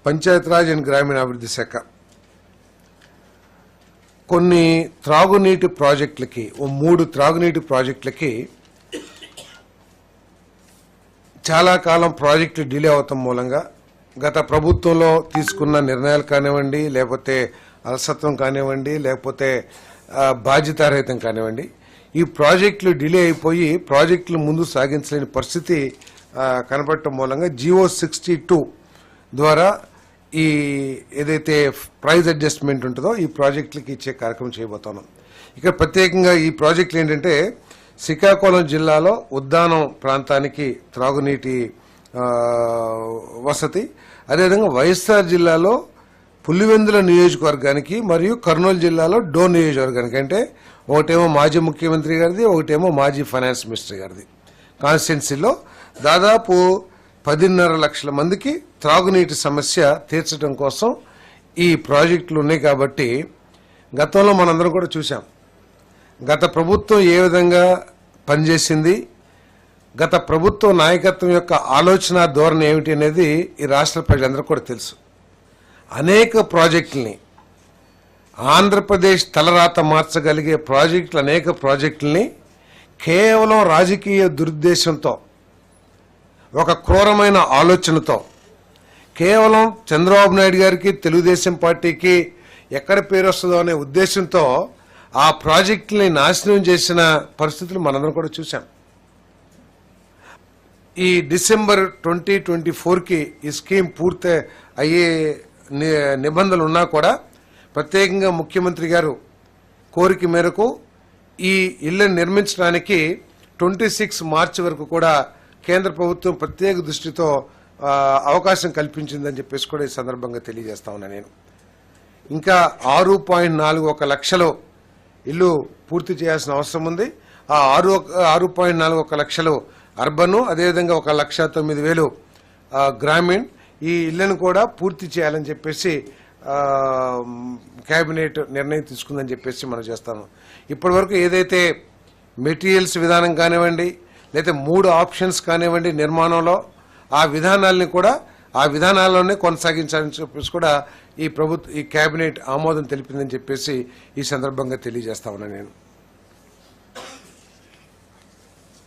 Panchayati Raj and గ్రామీణాభివృద్ధి శాఖ కొన్ని త్రాగునీటి ప్రాజెక్టులకి 3 త్రాగునీటి ప్రాజెక్టులకి చాలా కాలం ప్రాజెక్టులు డిలే అవటం మూలంగా గత ప్రభుత్వంలో తీసుకున్న నిర్ణయాలు కానివ్వండి, లేకపోతే అలసత్వం కానివ్వండి, లేకపోతే బాధ్యతారహితం కానివ్వండి, ఈ ప్రాజెక్టులు డిలే అయిపోయి ప్రాజెక్టులు ముందు సాగించలేని పరిస్థితి కనపడటం మూలంగా జియో 62 ద్వారా ఈ ఏదైతే ప్రైజ్ అడ్జస్ట్మెంట్ ఉంటుందో ఈ ప్రాజెక్టులకి ఇచ్చే కార్యక్రమం చేయబోతున్నాం. ఇక్కడ ప్రత్యేకంగా ఈ ప్రాజెక్టులు ఏంటంటే శ్రీకాకుళం జిల్లాలో ఉద్దానం ప్రాంతానికి త్రాగునీటి వసతి, అదేవిధంగా వైఎస్ఆర్ జిల్లాలో పులివెందుల నియోజకవర్గానికి మరియు కర్నూలు జిల్లాలో డోన్ నియోజకవర్గానికి, అంటే ఒకటేమో మాజీ ముఖ్యమంత్రి గారిది, ఒకటేమో మాజీ ఫైనాన్స్ మినిస్టర్ గారిది కాన్స్టిట్యున్సీలో దాదాపు 10.5 లక్షల మందికి త్రాగునీటి సమస్య తీర్చడం కోసం ఈ ప్రాజెక్టులు ఉన్నాయి. కాబట్టి గతంలో మనందరం కూడా చూసాం గత ప్రభుత్వం ఏ విధంగా పనిచేసింది, గత ప్రభుత్వ నాయకత్వం యొక్క ఆలోచన ధోరణి ఏమిటి అనేది ఈ రాష్ట్ర ప్రజలందరూ కూడా తెలుసు. అనేక ప్రాజెక్టుల్ని ఆంధ్రప్రదేశ్ తలరాత మార్చగలిగే అనేక ప్రాజెక్టుల్ని కేవలం రాజకీయ దురుద్దేశంతో, ఒక క్రూరమైన ఆలోచనతో, కేవలం చంద్రబాబు నాయుడు గారికి తెలుగుదేశం పార్టీకి ఎక్కడ పేరు వస్తుందో అనే ఉద్దేశంతో ఆ ప్రాజెక్టుల్ని నాశనం చేసిన పరిస్థితులు మనందరం కూడా చూసాం. ఈ డిసెంబర్ 2024కి ఈ స్కీమ్ పూర్తి అయ్యే నిబంధనలు ఉన్నా కూడా ప్రత్యేకంగా ముఖ్యమంత్రి గారు కోరిక మేరకు ఈ ఇళ్లను నిర్మించడానికి 26 మార్చి వరకు కూడా కేంద్ర ప్రభుత్వం ప్రత్యేక దృష్టితో అవకాశం కల్పించిందని చెప్పేసి కూడా ఈ సందర్భంగా తెలియజేస్తా ఉన్నా. నేను ఇంకా 6.41 లక్షలు ఇల్లు పూర్తి చేయాల్సిన అవసరం ఉంది. ఆ 6.41 లక్షలు అర్బన్, అదేవిధంగా 1,09,000 గ్రామీణ్ ఈ ఇళ్లను కూడా పూర్తి చేయాలని చెప్పేసి కేబినెట్ నిర్ణయం తీసుకుందని చెప్పేసి మనం చేస్తాము. ఇప్పటి వరకు ఏదైతే మెటీరియల్స్ విధానం కానివ్వండి, లేదా 3 ఆప్షన్స్ కానివ్వండి నిర్మాణంలో, ఆ విధానాలని కూడా ఆ విధానాల్లోనే కొనసాగించాలని చెప్పేసి కూడా ఈ కేబినెట్ ఆమోదం తెలిపిందని చెప్పేసి ఈ సందర్భంగా తెలియజేస్తా ఉన్నా నేను.